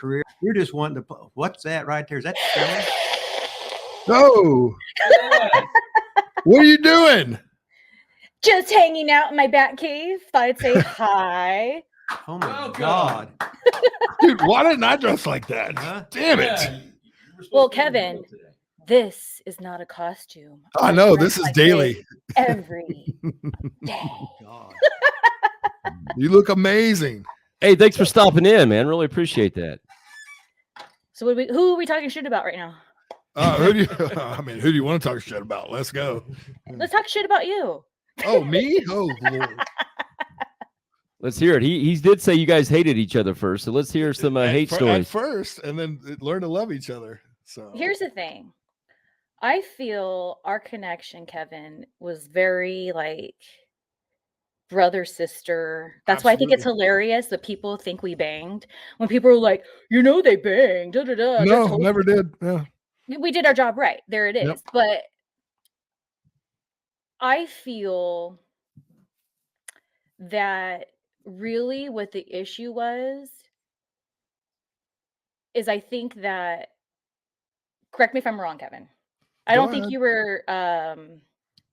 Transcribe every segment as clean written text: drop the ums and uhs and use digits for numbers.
career. You're just wanting to put, what's that right there? Is that Shelly? No. What are you doing? Just hanging out in my bat cave. Thought I'd say hi. Oh my God. Dude, why didn't I dress like that? Huh? Damn it. Yeah, Well, Kevin, this is not a costume. I know, this is daily. Every day. God. You look amazing. Hey, thanks for stopping in, man. Really appreciate that. So who are we talking shit about right now? Who do you want to talk shit about? Let's go. Let's talk shit about you. Oh, me? Oh, Lord. Let's hear it. He did say you guys hated each other first, so let's hear some hate stories. At first, and then learn to love each other. So here's the thing. I feel our connection, Kevin, was very like brother, sister. That's why I think it's hilarious that people think we banged. When people are like, they banged. Da, da, da. No, never did. Yeah. We did our job right. There it is. Yep. But I feel that really what the issue is I think that, correct me if I'm wrong, Kevin. I don't think you were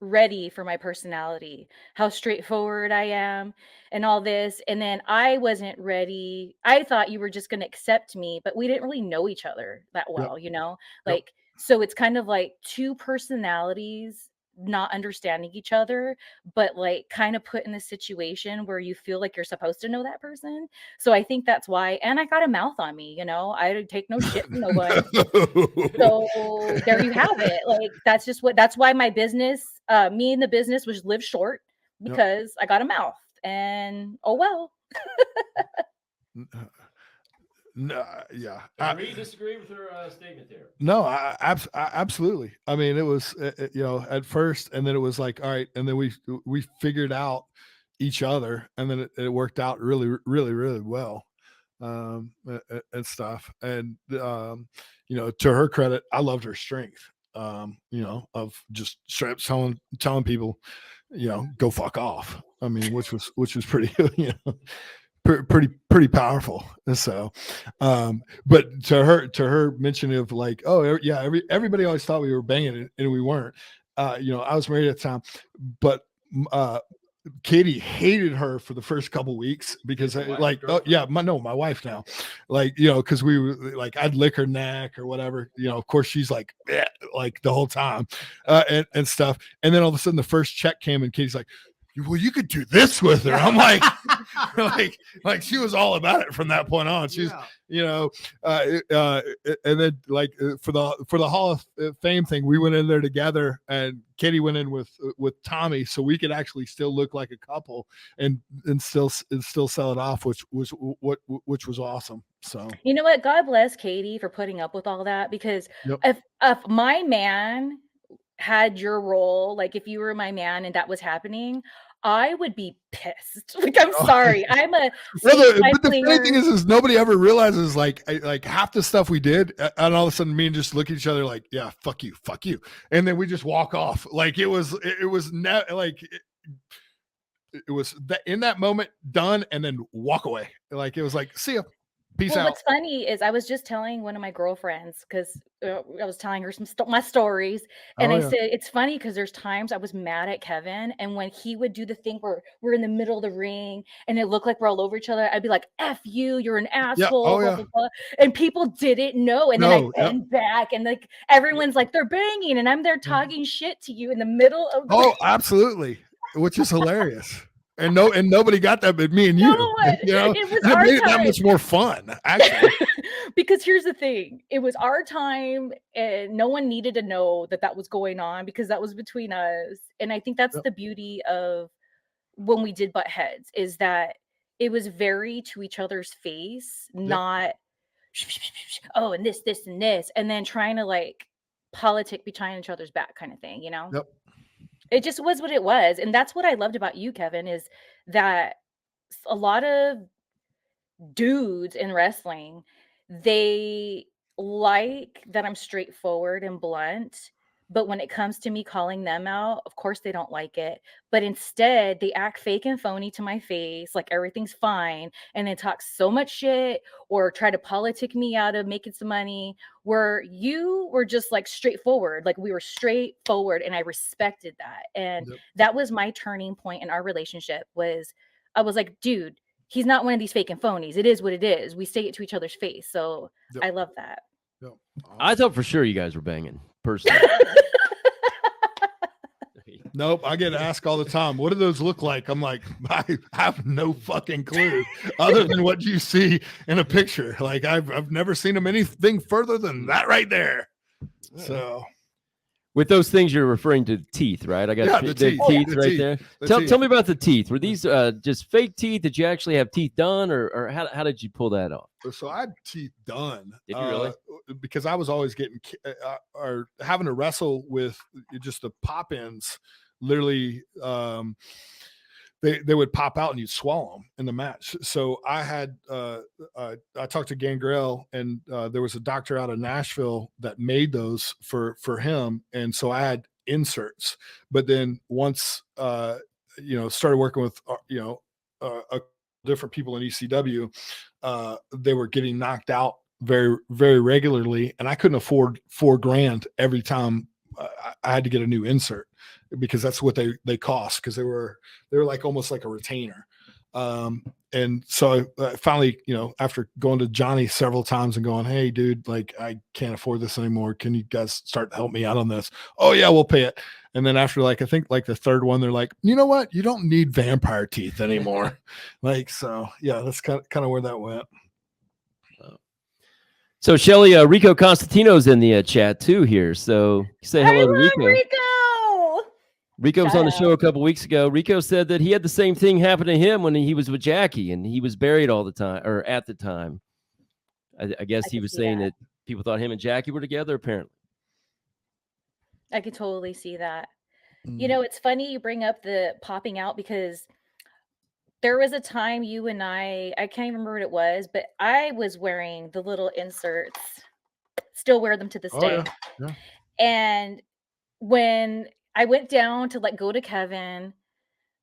ready for my personality, how straightforward I am and all this. And then I wasn't ready. I thought you were just going to accept me, but we didn't really know each other that well, like, so it's kind of like two personalities not understanding each other, but like kind of put in a situation where you feel like you're supposed to know that person. So I think that's why, and I got a mouth on me, I take no shit from no one. So there you have it. Like, that's why my business, me and the business was live short because I got a mouth and oh well. No, yeah. Agree, disagree with her statement there? No, I absolutely. I mean, it was, at first, and then it was like, all right. And then we figured out each other, and then it worked out really, really, really well, and stuff. And, to her credit, I loved her strength, of just straight up telling people, go fuck off. I mean, which was pretty, pretty powerful. So but to her mention of like, oh yeah, everybody always thought we were banging and we weren't. I was married at the time, but Katie hated her for the first couple weeks because my wife now, like, because we were like, I'd lick her neck or whatever, of course she's like, like the whole time, and stuff. And then all of a sudden the first check came and Katie's like, well, you could do this with her. I'm like, like she was all about it from that point on. She's, and then like for the Hall of Fame thing, we went in there together, and Katie went in with Tommy, so we could actually still look like a couple and still sell it off, which was awesome. So you know what? God bless Katie for putting up with all that, because if my man had your role, like if you were my man and that was happening, I would be pissed. Like, I'm sorry. I'm a but the funny thing is nobody ever realizes like half the stuff we did, and all of a sudden me and just look at each other like, yeah, fuck you, and then we just walk off. Like it was that in that moment done, and then walk away. Like it was like, see ya. Peace out. What's funny is I was just telling one of my girlfriends, because I was telling her my stories, and I said it's funny because there's times I was mad at Kevin, and when he would do the thing where we're in the middle of the ring and it looked like we're all over each other, I'd be like, "F you, you're an asshole," blah, blah, blah. And people didn't know, and then I bend back, and like everyone's like they're banging, and I'm there talking shit to you in the middle of. Absolutely, which is hilarious. And nobody got that but me and you. It was our made it that much more fun, actually. Because here's the thing: it was our time, and no one needed to know that was going on because that was between us. And I think that's the beauty of when we did butt heads, is that it was very to each other's face, not and this, and then trying to like politic behind each other's back kind of thing, Yep. It just was what it was. And that's what I loved about you, Kevin, is that a lot of dudes in wrestling, they like that I'm straightforward and blunt, But when it comes to me calling them out, of course they don't like it. But instead, they act fake and phony to my face, like everything's fine, and then talk so much shit or try to politic me out of making some money. Where you were just like straightforward, like we were straightforward, and I respected that. And Yep. that was my turning point in our relationship. I was like, dude, he's not one of these fake and phonies. It is what it is. We say it to each other's face. So Yep. I love that. Yep. I thought for sure you guys were banging personally. Nope, I get asked all the time, what do those look like? I'm like, I have no fucking clue other than what you see in a picture. Like I've never seen them anything further than that right there. So With those things, you're referring to teeth, right? I got the the teeth. teeth The right teeth. there. The Tell teeth. me about the teeth. Were these just fake teeth? Did you actually have teeth done, or how did you pull that off? So I had teeth done. Did you really? Because I was always getting or having to wrestle with just the pop ins. Literally, they would pop out and you'd swallow them in the match. So I had I talked to Gangrel, and there was a doctor out of Nashville that made those for him, and so I had inserts. But then once started working with different people in ECW, they were getting knocked out very, very regularly, and I couldn't afford $4,000 every time I had to get a new insert, because that's what they cost, because they were like almost like a retainer. And so I finally, after going to Johnny several times and going, hey dude, like I can't afford this anymore. Can you guys start to help me out on this? Oh yeah, we'll pay it. And then after I think the third one, they're like, you know what? You don't need vampire teeth anymore. So yeah, that's kind of where that went. So Shelly, Rico Constantino's in the chat too here. So say hello to Rico. Rico was on the show a couple weeks ago. Rico said that he had the same thing happen to him when he was with Jackie, and he was buried all the time, or at the time. I guess he was saying that people thought him and Jackie were together, apparently. I could totally see that. It's funny you bring up the popping out, because there was a time you and I can't even remember what it was, but I was wearing the little inserts, still wear them to this day. Yeah. And when I went down to go to Kevin,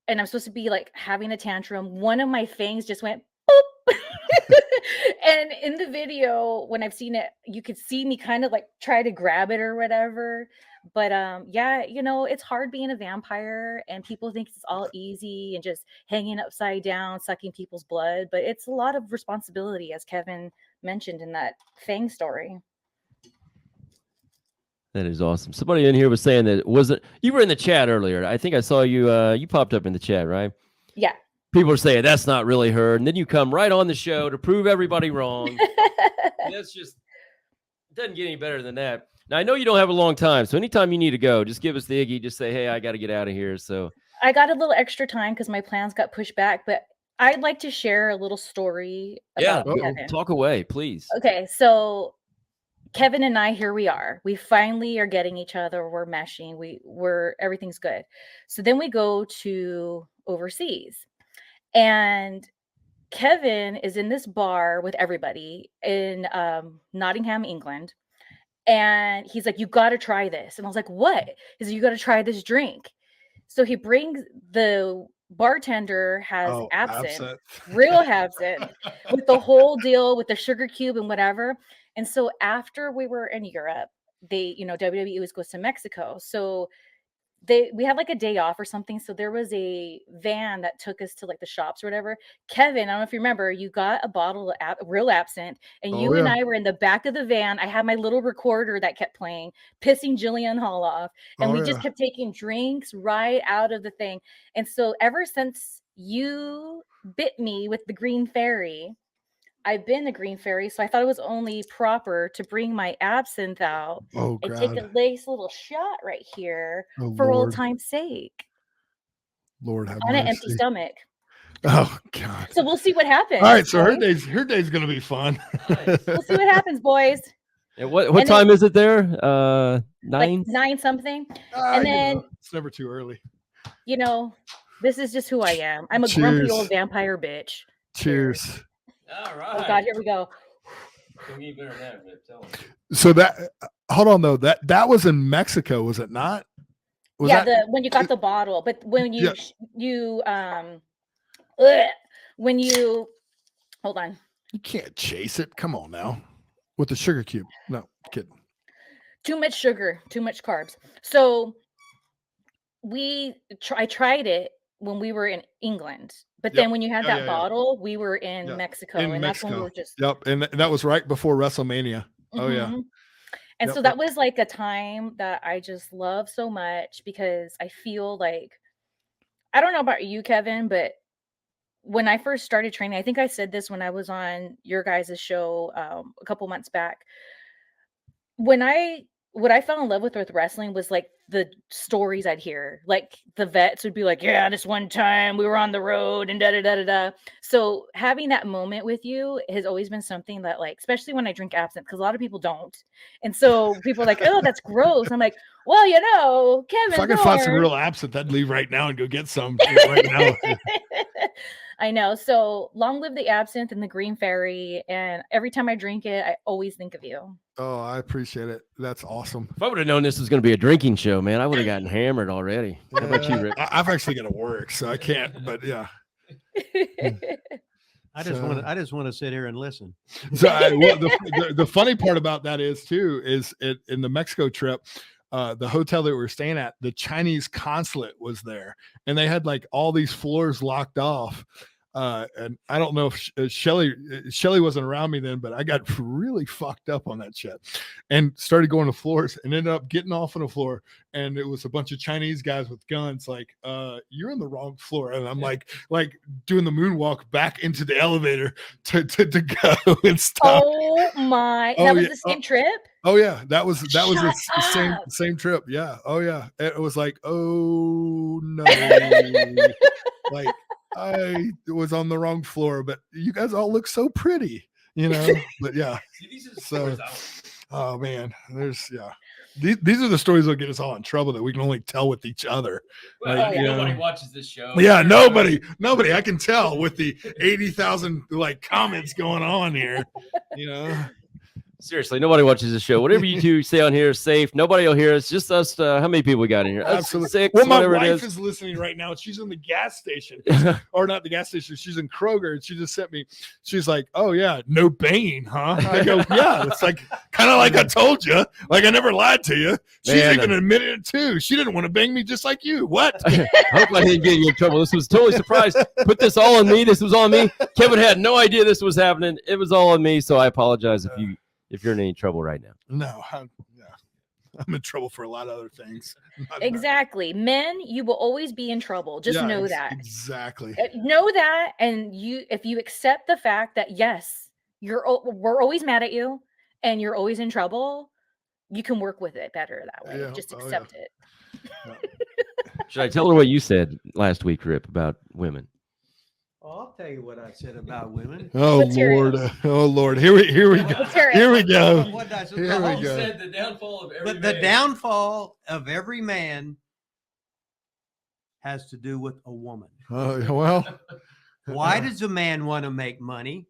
and I'm supposed to be having a tantrum, one of my fangs just went boop. And in the video, when I've seen it, you could see me kind of try to grab it or whatever. But it's hard being a vampire, and people think it's all easy and just hanging upside down, sucking people's blood. But it's a lot of responsibility, as Kevin mentioned in that Fang story. That is awesome. Somebody in here was saying that you were in the chat earlier. I think I saw you. You popped up in the chat, right? Yeah. People are saying that's not really her, and then you come right on the show to prove everybody wrong. That's just, it doesn't get any better than that. Now I know you don't have a long time, so anytime you need to go, just give us the Iggy. Just say, hey, I got to get out of here. So I got a little extra time because my plans got pushed back, but I'd like to share a little story about Kevin. Talk away, please. Okay, so Kevin and I, here we are. We finally are getting each other. We're meshing. Everything's good. So then we go to overseas, and Kevin is in this bar with everybody in Nottingham, England. And he's like, you got to try this. And I was like, what? He's like, you got to try this drink. So he brings, the bartender has absinthe, real absinthe, with the whole deal with the sugar cube and whatever. And so after we were in Europe, WWE always goes to Mexico. So we had a day off or something. So there was a van that took us to the shops or whatever. Kevin, I don't know if you remember, you got a bottle of real absinthe, and and I were in the back of the van. I had my little recorder that kept playing, pissing Jillian Hall off. And we just kept taking drinks right out of the thing. And so ever since you bit me with the green fairy, I've been a green fairy, so I thought it was only proper to bring my absinthe out and take a nice little shot right here for old time's sake. Lord have on an empty stomach. Oh God! So we'll see what happens. All right, so her day's gonna be fun. We'll see what happens, boys. And what time is it there? 9? 9 something. And then it's never too early. This is just who I am. I'm a grumpy old vampire bitch. Cheers. All right. Oh God, here we go. So that hold on though. That was in Mexico, was it not? Was yeah, that, when you got the bottle, but when you when you hold on. you can't chase it. Come on now. With the sugar cube. No, kidding. Too much sugar, too much carbs. So I tried it when we were in England, but then when you had that bottle, we were in Mexico, and that's when we were just and that was right before WrestleMania. Oh yeah. And so that was like a time that I just love so much, because I feel like, I don't know about you, Kevin, but when I first started training, I think I said this when I was on your guys' show a couple months back. What I fell in love with wrestling was like the stories I'd hear. Like the vets would be like, yeah, this one time we were on the road and da da da da da. So having that moment with you has always been something that, like, especially when I drink absinthe, because a lot of people don't. And so people are like, oh, that's gross. I'm like, well, Kevin. If I could find some real absinthe, I'd leave right now and go get some right now. I know. So long live the absinthe and the green fairy. And every time I drink it, I always think of you. Oh, I appreciate it. That's awesome. If I would have known this was going to be a drinking show, man, I would have gotten hammered already. How about you, Rick? I've actually got to work, so I can't. But yeah. I just want to sit here and listen. So the funny part about that is in the Mexico trip, the hotel that we were staying at, the Chinese consulate was there, and they had like all these floors locked off. And I don't know if Shelly wasn't around me then, but I got really fucked up on that shit and started going to floors and ended up getting off on a floor. And it was a bunch of Chinese guys with guns, like, you're in the wrong floor. And I'm like doing the moonwalk back into the elevator to go and stop. Oh my, that was the same trip? Oh yeah, that was the same trip. Yeah. Oh yeah. It was like, oh no. Like, I was on the wrong floor, but you guys all look so pretty, but yeah. So, oh man, these are the stories that get us all in trouble that we can only tell with each other. Well, nobody watches this show. Yeah, nobody. I can tell with the 80,000 comments going on here, Seriously, nobody watches the show. Whatever you two say on here is safe. Nobody will hear us. Just us. How many people we got in here? Absolutely. 6, well, my whatever wife it is listening right now. She's in the gas station, or not the gas station. She's in Kroger, and she just sent me. She's like, "Oh yeah, no banging, huh?" I go, "Yeah." It's like kind of like I told you. Like I never lied to you. She's even admitted it too. She didn't want to bang me just like you. What? I hope I didn't get you in trouble. This was totally surprised. Put this all on me. This was on me. Kevin had no idea this was happening. It was all on me. So I apologize if you're in any trouble right now. No, I'm in trouble for a lot of other things. Exactly. Men, you will always be in trouble. Just know that. Exactly. Know that. And if you accept the fact that, yes, we're always mad at you and you're always in trouble, you can work with it better that way. Just accept it. Should I tell her what you said last week, Rip, about women? I'll tell you what I said about women. Oh Lord! Oh Lord! Here we go. Here we go. What did I say? Here we go. Said the downfall of every man. The downfall of every man has to do with a woman. Well, why does a man want to make money?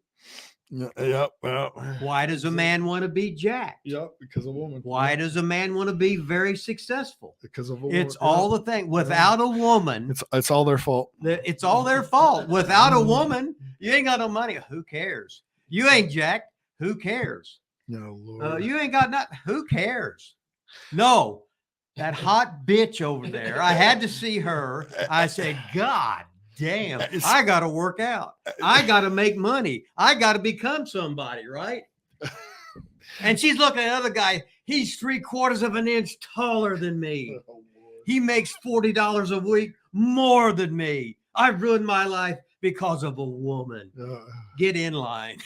Yep. Well, why does a man want to be jacked? Yep, because of a woman. Why does a man want to be very successful? Because of a woman. It's all the thing. Without a woman, it's all their fault. It's all their fault. Without a woman, you ain't got no money. Who cares? You ain't jacked. Who cares? No, Lord. You ain't got nothing. Who cares? No, that hot bitch over there. I had to see her. I said, God damn, I got to work out. I got to make money. I got to become somebody, right? And she's looking at another guy. He's 3/4 of an inch taller than me. He makes $40 a week more than me. I ruined my life because of a woman. Get in line.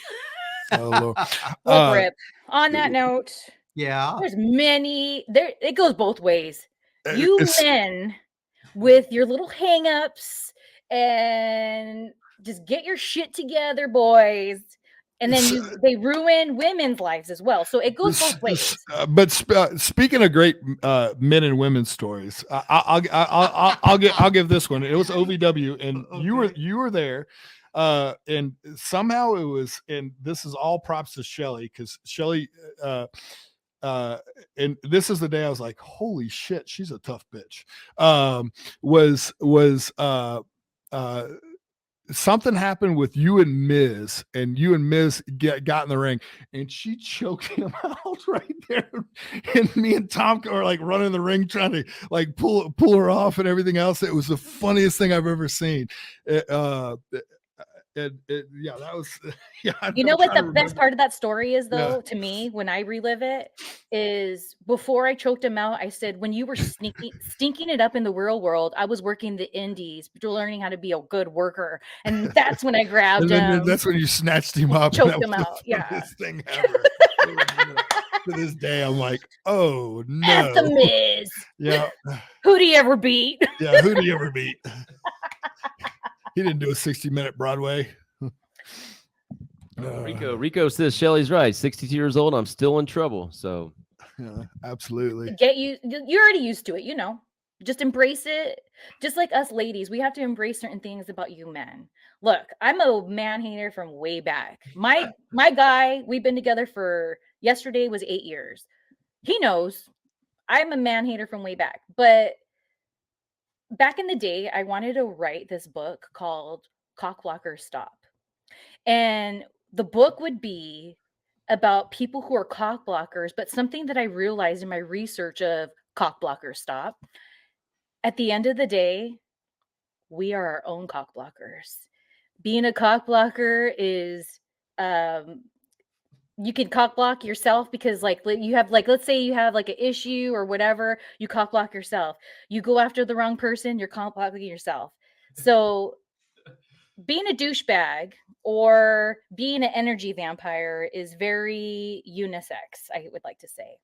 Oh, Lord. Rip. On that note, there's many. It goes both ways. You men with your little hang-ups and just get your shit together, boys. And then they ruin women's lives as well. So it goes both ways. But speaking of great men and women stories, I'll give this one. It was OVW, and you were there, and somehow it was. And this is all props to Shelly, because Shelly and this is the day I was like, holy shit, she's a tough bitch. Was something happened with you and Miz, and you and Miz got in the ring, and she choked him out right there. And me and Tom are like running the ring trying to like pull her off and everything else. It was the funniest thing I've ever seen. Yeah, that was. Yeah, you know what the best part of that story is, though, to me, when I relive it, is before I choked him out, I said, when you were stinking it up in the real world, I was working the indies, learning how to be a good worker, and that's when I grabbed him. That's when you snatched him up, choked him out. Yeah, thing ever. To this day, I'm like, oh no, F the Miz. Yeah, who do you ever beat? Yeah, who do you ever beat? He didn't do a 60-minute Broadway. Rico says Shelly's right. 62 years old. I'm still in trouble. So, yeah, absolutely. You're already used to it. You know, just embrace it. Just like us ladies, we have to embrace certain things about you men. Look, I'm a man hater from way back. My guy, we've been together for yesterday was 8 years. He knows I'm a man hater from way back, but back in the day, I wanted to write this book called Cockblockers Stop. And the book would be about people who are cock blockers, but something that I realized in my research of Cockblockers Stop, at the end of the day, we are our own cock blockers. Being a cock blocker is you can cock block yourself because like you have like, let's say you have like an issue or whatever, you cock block yourself. You go after the wrong person, you're cock blocking yourself. So being a douchebag or being an energy vampire is very unisex, I would like to say.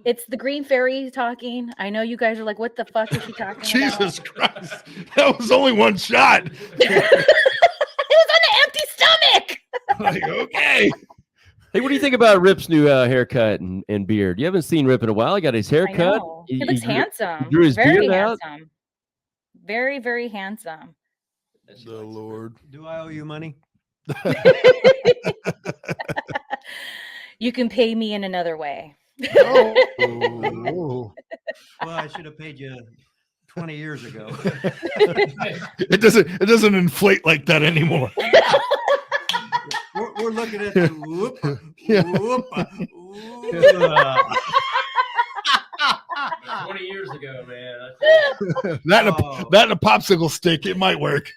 It's the green fairy talking. I know you guys are like, what the fuck is she talking Jesus about? Christ. That was only one shot. It was on an empty stomach. Like, okay. Hey, what do you think about Rip's new haircut and beard? You haven't seen Rip in a while. He got his haircut. He looks handsome. Drew his very beard out. handsome. Very, very handsome. The Lord. Do I owe you money? You can pay me in another way. Oh. Well, I should have paid you 20 years ago. It doesn't inflate like that anymore. We're looking at the whoop, Yeah. whoop, 20 years ago, man. that and a popsicle stick, it might work.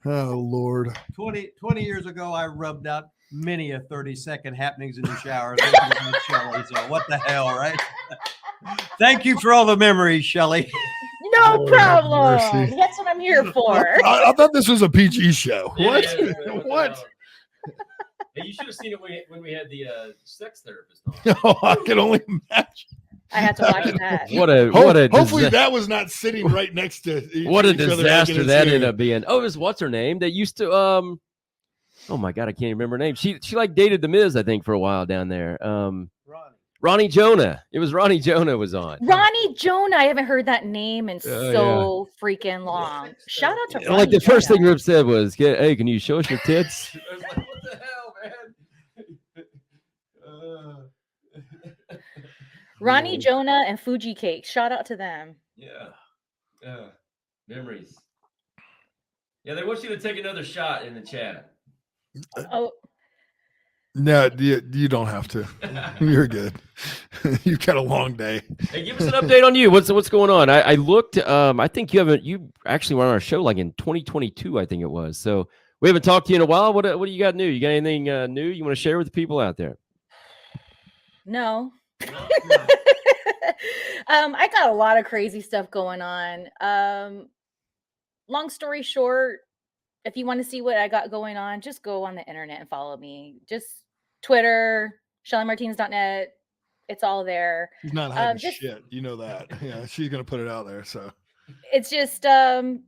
Oh Lord. 20 years ago, I rubbed out many a 30-second happenings in the shower. So what the hell, right? Thank you for all the memories, Shelly. No Lord problem. have mercy. That's what I'm here for. I thought this was a PG show. Yeah, What? yeah, What? Hey, you should have seen it when we had the sex therapist on. Oh, I can only imagine. I had to watch that. Hopefully that was not sitting right next to what a each other disaster making that it ended up being. Oh, it was what's her name that used to oh my god, I can't remember her name. She like dated the Miz, I think, for a while down there. Ronnie Jonah. It was Ronnie Jonah was on. Ronnie Jonah. I haven't heard that name in freaking long. Shout out to Ronnie Like the first Jonah. thing Rip said was, "Hey, can you show us your tits?" I was like, what the hell, man? Ronnie Jonah and Fuji Cake. Shout out to them. Yeah. Memories. Yeah, they want you to take another shot in the chat. Oh, No, you don't have to. You're good. You've got a long day. Hey, give us an update on you. What's going on? I looked. I think you actually were on our show like in 2022, I think it was. So we haven't talked to you in a while. What do you got new? You got anything new you want to share with the people out there? no. I got a lot of crazy stuff going on. Long story short, if you want to see what I got going on, just go on the internet and follow me. Just Twitter, ShellyMartinez.net. It's all there. She's not hiding shit. You know that. Yeah, she's gonna put it out there. So it's just doing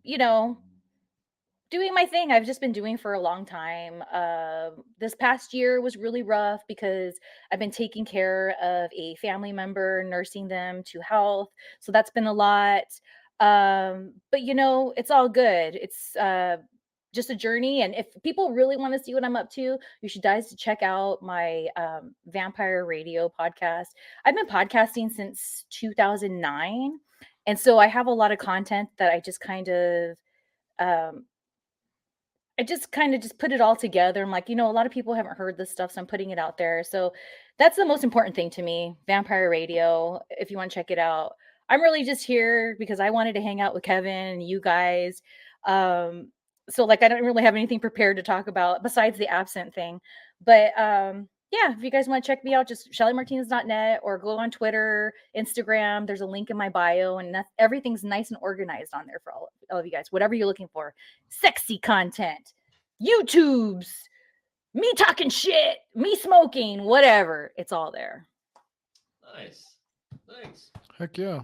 my thing I've just been doing for a long time. This past year was really rough because I've been taking care of a family member, nursing them to health. So that's been a lot. But it's all good. It's just a journey. And if people really want to see what I'm up to, you should guys check out my Vampire Radio podcast. I've been podcasting since 2009. And so I have a lot of content that I just kind of just put it all together. I'm like, a lot of people haven't heard this stuff, so I'm putting it out there. So that's the most important thing to me, Vampire Radio. If you want to check it out, I'm really just here because I wanted to hang out with Kevin and you guys. So like, I don't really have anything prepared to talk about besides the absent thing. But yeah, if you guys want to check me out, just shellymartinez.net or go on Twitter, Instagram. There's a link in my bio, and everything's nice and organized on there for all of you guys. Whatever you're looking for, sexy content, YouTubes, me talking shit, me smoking, whatever. It's all there. Nice. Thanks. Heck yeah.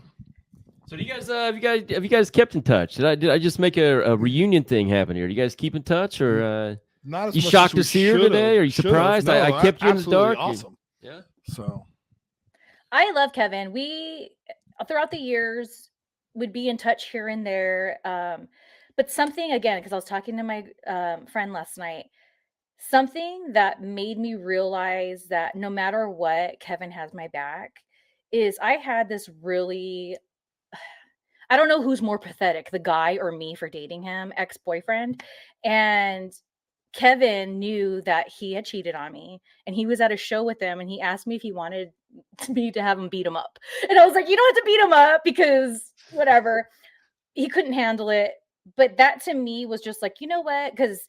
So do you guys have you guys kept in touch? Did I just make a reunion thing happen here? Do you guys keep in touch, or Not as you much shocked as we to see her should've- today? Are you should've. surprised? No, I kept you in the absolutely dark. Awesome. Yeah. So I love Kevin. We throughout the years would be in touch here and there. But something, again, because I was talking to my friend last night, something that made me realize that no matter what, Kevin has my back, is I had this really, I don't know who's more pathetic, the guy or me for dating him, ex-boyfriend. And Kevin knew that he had cheated on me, and he was at a show with him, and he asked me if he wanted me to have him beat him up. And I was like, you don't have to beat him up because whatever. He couldn't handle it. But that to me was just like, you know what? Because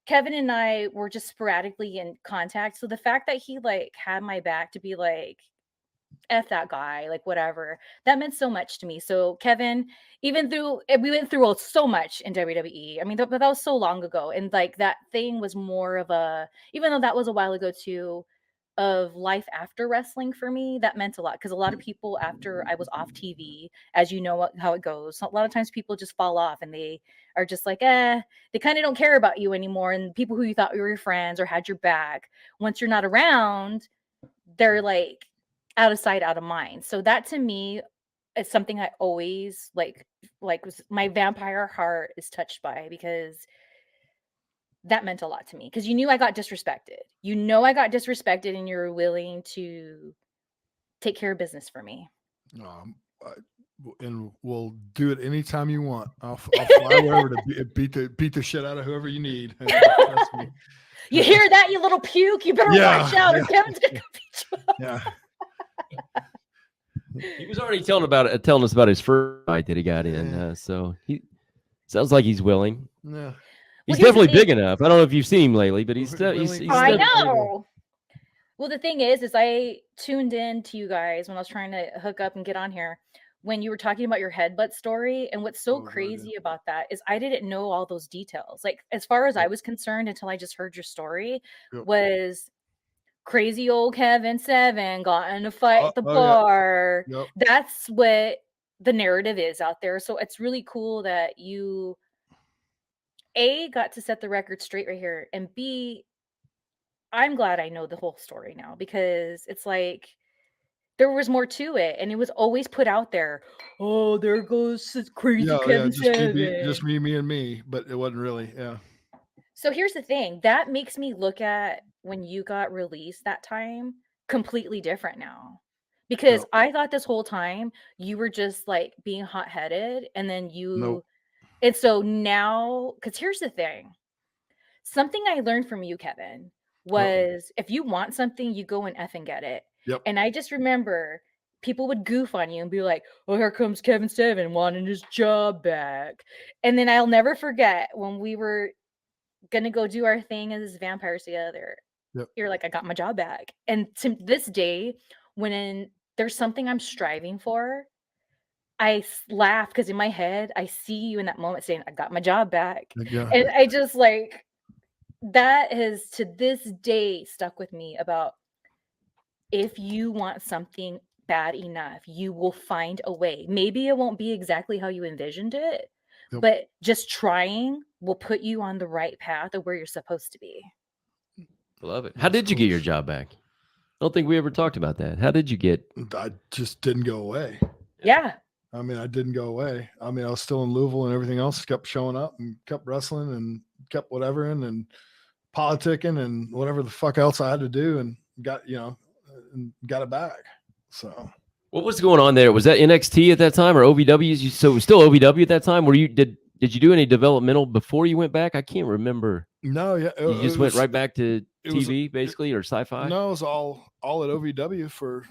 Kevin and I were just sporadically in contact. So the fact that he like had my back to be like, F that guy, like whatever, that meant so much to me. So Kevin, even though we went through so much in WWE, I mean, but that was so long ago. And like that thing was more of a, even though that was a while ago too, of life after wrestling for me, that meant a lot. Because a lot of people after I was off TV, as you know how it goes, a lot of times people just fall off and they are just like, they kind of don't care about you anymore. And people who you thought were your friends or had your back, once you're not around, they're like out of sight, out of mind. So that to me is something I always like my vampire heart is touched by, because that meant a lot to me. Because you knew I got disrespected. I got disrespected, and you're willing to take care of business for me. And we'll do it anytime you want. I'll fly wherever to beat the shit out of whoever you need. Trust me. You hear that, you little puke? You better watch out, or Kevin's gonna come beat you up. Yeah. He was already telling us about his first fight that he got in. So he sounds like he's willing. Yeah. He's definitely big enough. I don't know if you've seen him lately, but he's I know. Well, the thing is I tuned in to you guys when I was trying to hook up and get on here when you were talking about your headbutt story. And what's so crazy about that is I didn't know all those details. Like, as far as I was concerned, until I just heard your story, was crazy old Kevin 7 got in a fight at the bar. Yep. That's what the narrative is out there. So it's really cool that you got to set the record straight right here, and B, I'm glad I know the whole story now, because it's like there was more to it, and it was always put out there. Oh, there goes this crazy Kevin 7. Just me and me, but it wasn't really. Yeah. So here's the thing that makes me look at when you got released that time completely different now, because I thought this whole time you were just like being hot-headed, and then and so now, because here's the thing, something I learned from you, Kevin, was if you want something, you go and effing get it. Yep. And I just remember people would goof on you and be like, oh, here comes Kevin 7 wanting his job back. And then I'll never forget when we were going to go do our thing as vampires together. Yep. You're like, I got my job back. And to this day, when there's something I'm striving for, I laugh, because in my head, I see you in that moment saying, I got my job back. Yeah. And I just like, that has to this day stuck with me about, if you want something bad enough, you will find a way. Maybe it won't be exactly how you envisioned it, but just trying will put you on the right path of where you're supposed to be. Love it. How did you get your job back? I don't think we ever talked about that. How did you get? I just didn't go away. Yeah. I mean, I didn't go away. I mean, I was still in Louisville, and everything else kept showing up and kept wrestling and kept whatever in and politicking and whatever the fuck else I had to do, and got it back. So what was going on there? Was that NXT at that time or OVW? So it was still OVW at that time? Were you did you do any developmental before you went back? I can't remember. No, yeah, You just went right back to TV basically, or sci-fi? No, it was all at OVW for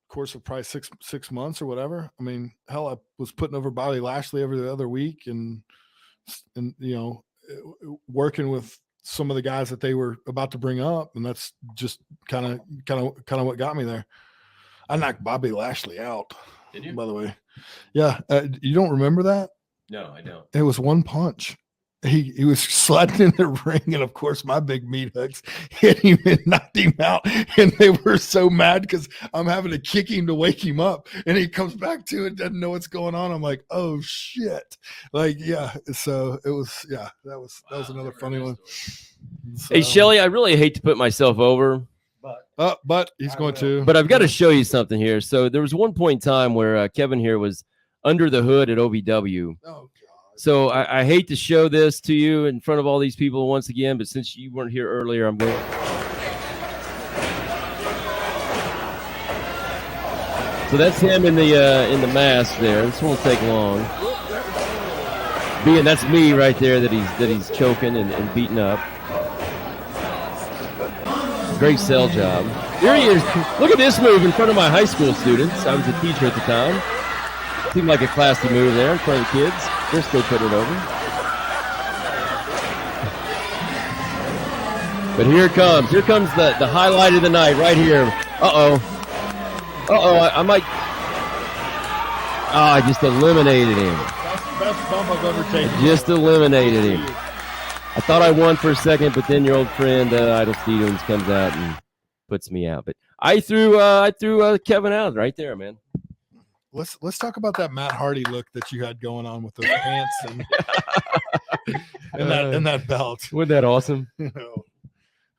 course of probably six months or whatever. I mean, hell, I was putting over Bobby Lashley every other week, and working with some of the guys that they were about to bring up, and that's just kind of what got me there. I knocked Bobby Lashley out. Did you? By the way, yeah. You don't remember that? No, I don't. It was one punch. He was sliding in the ring, and of course my big meat hooks hit him and knocked him out. And they were so mad because I'm having to kick him to wake him up, and he comes back to it, doesn't know what's going on. I'm like, oh shit! Like, yeah. So it was, yeah. That was another funny one. So, Hey Shelly, I really hate to put myself over, but he's going to. but I've got to show you something here. So there was one point in time where Kevin here was under the hood at OVW. Oh, So I hate to show this to you in front of all these people once again, but since you weren't here earlier, I'm going. So that's him in the mask there. This won't take long. That's me right there that he's choking and beating up. Great sell job. Here he is. Look at this move in front of my high school students. I was a teacher at the time. Seemed like a classy move there in front of the kids. Briscoe put it over. But here comes the highlight of the night right here. I might. I just eliminated him. That's the best bump I've ever taken. Just eliminated him. I thought I won for a second, but then your old friend Idle Stevens comes out and puts me out. But I threw Kevin out right there, man. Let's talk about that Matt Hardy look that you had going on with those pants and that belt. Wasn't that awesome?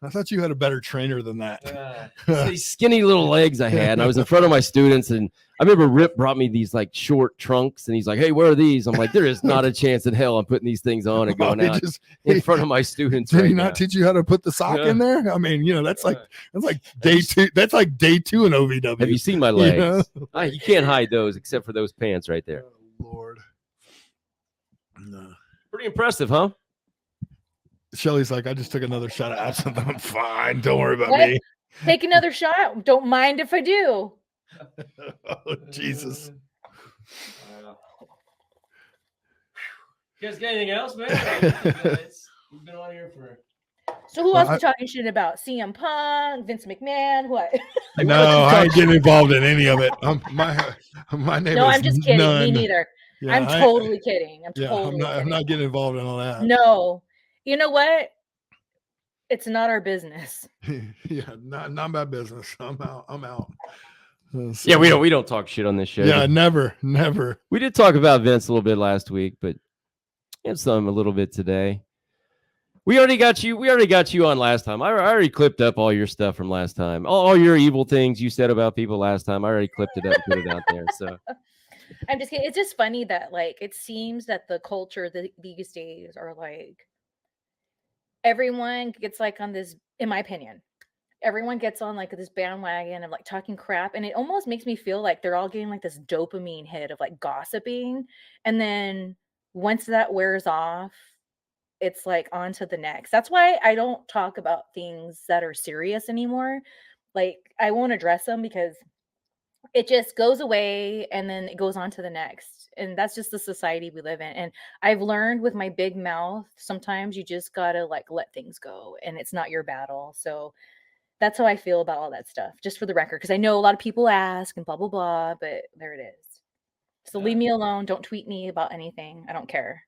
I thought you had a better trainer than that. These skinny little legs I had, and I was in front of my students, and I remember Rip brought me these like short trunks, and he's like, "Hey, where are these?" I'm like, "There is not a chance in hell I'm putting these things on and going out in front of my students." Did right he not now. teach you how to put the sock in there? I mean, that's like day two. That's like day 2 in OVW. Have you seen my legs? You can't hide those except for those pants right there. Oh, Lord. No. Pretty impressive, huh? Shelly's like, I just took another shot of absinthe. I'm fine. Don't worry about What? me. Take another shot. Don't mind if I do. Oh, Jesus. You guys got anything else, man? We've been on here for. So who else are talking shit about? CM Punk, Vince McMahon, what? No, I ain't getting involved in any of it. My name No, is I'm just kidding. none. Me neither. Yeah, I'm totally kidding. I'm not getting involved in all that. No. You know what? It's not our business. Yeah, not my business. I'm out. Yeah, we don't talk shit on this show. Yeah, never. We did talk about Vince a little bit last week, but and some a little bit today. We already got you on last time. I already clipped up all your stuff from last time. All your evil things you said about people last time. I already clipped it up and put it out there. So I'm just kidding. It's just funny that it seems that the culture these days are everyone gets on this, in my opinion, everyone gets on this bandwagon of talking crap, and it almost makes me feel like they're all getting this dopamine hit of gossiping, and then once that wears off, it's on to the next. That's why I don't talk about things that are serious anymore. I won't address them because it just goes away and then it goes on to the next. And that's just the society we live in. And I've learned with my big mouth, sometimes you just gotta let things go, and it's not your battle. So that's how I feel about all that stuff, just for the record, because I know a lot of people ask and blah, blah, blah, but there it is. So leave me alone. Don't tweet me about anything. I don't care.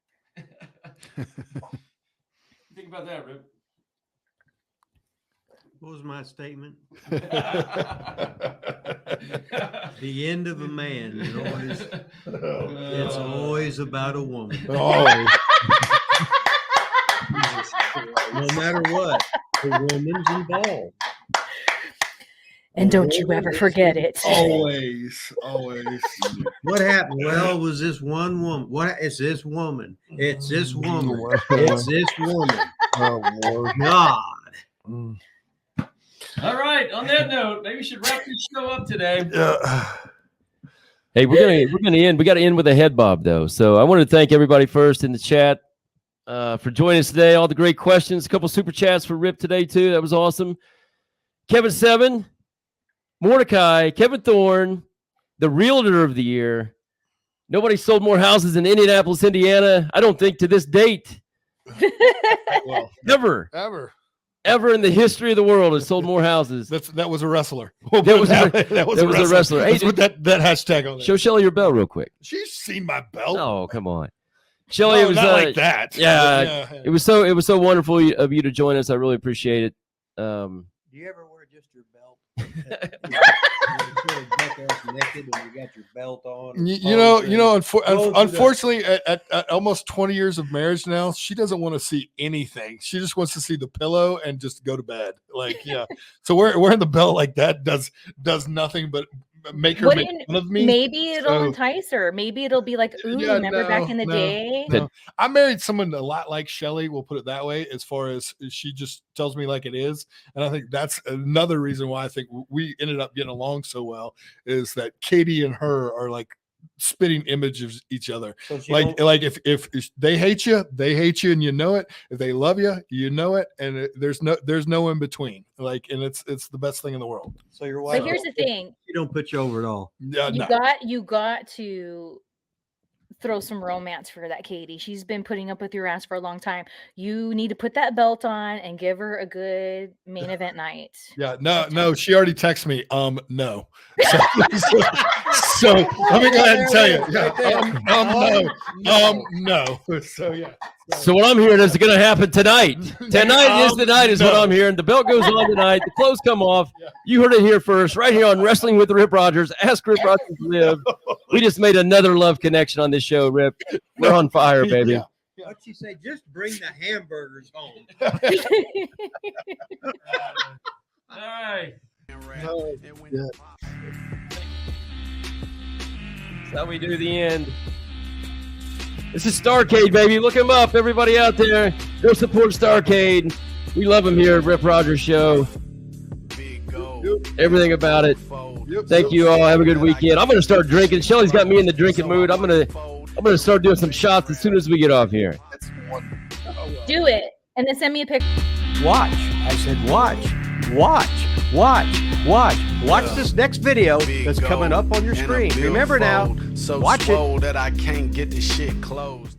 Think about that, Rip. What was my statement? The end of a man is always, it's always about a woman. Oh, No matter what, the woman's involved. And don't you ever forget it. Always. What happened? Well, it was this one woman. What is this woman? It's this woman. It's this woman. Oh, Lord. God. Mm. All right. On that note, maybe we should wrap this show up today. Hey, we're gonna end. We got to end with a head bob though. So I wanted to thank everybody first in the chat for joining us today. All the great questions. A couple super chats for Rip today too. That was awesome. Kevin 7, Mordecai, Kevin Thorn, the realtor of the year. Nobody sold more houses in Indianapolis, Indiana. I don't think to this date. Well, Ever in the history of the world has sold more houses. that was a wrestler. That was a wrestler. Hey, Let's put that hashtag on there. Show Shelly your belt real quick. She's seen my belt. Oh, come on. Shelly, it was not like that. Yeah, it was so wonderful of you to join us. I really appreciate it. Do you ever wear just your belt? Naked and you got your belt on. Unfortunately, at almost 20 years of marriage now, she doesn't want to see anything. She just wants to see the pillow and just go to bed. Like, yeah. So wearing the belt like that does nothing but make her make fun of me. Maybe it'll entice her. Maybe it'll be like, ooh, remember back in the day? No. I married someone a lot like Shelly, we'll put it that way, as far as she just tells me like it is. And I think that's another reason why I think we ended up getting along so well, is that Katie and her are like spitting images of each other. So like if they hate you and you know it. If they love you, you know it, and there's no in between. Like, and it's the best thing in the world. So your wife. But here's the thing: you don't put you over at all. You got to throw some romance for that Katie. She's been putting up with your ass for a long time. You need to put that belt on and give her a good main event night. Yeah, no, she already texted me. No. So let me go ahead and tell you. No. So yeah. So what I'm hearing is going to happen tonight. Tonight is what I'm hearing. The belt goes on tonight. The clothes come off. You heard it here first, right here on Wrestling with Rip Rogers. Ask Rip Rogers to live. We just made another love connection on this show, Rip. We're on fire, baby. Yeah. What'd she say? Just bring the hamburgers home. All right. That's how we do the end. This is Starcade, baby. Look him up, everybody out there. Go support Starcade. We love him here at Rip Rogers Show. Everything about it. Thank you all. Have a good weekend. I'm gonna start drinking. Shelly's got me in the drinking mood. I'm gonna start doing some shots as soon as we get off here. Do it, and then send me a picture. Watch. I said watch. Watch this next video that's coming up on your screen. Remember now, watch it. That I can't get the shit closed.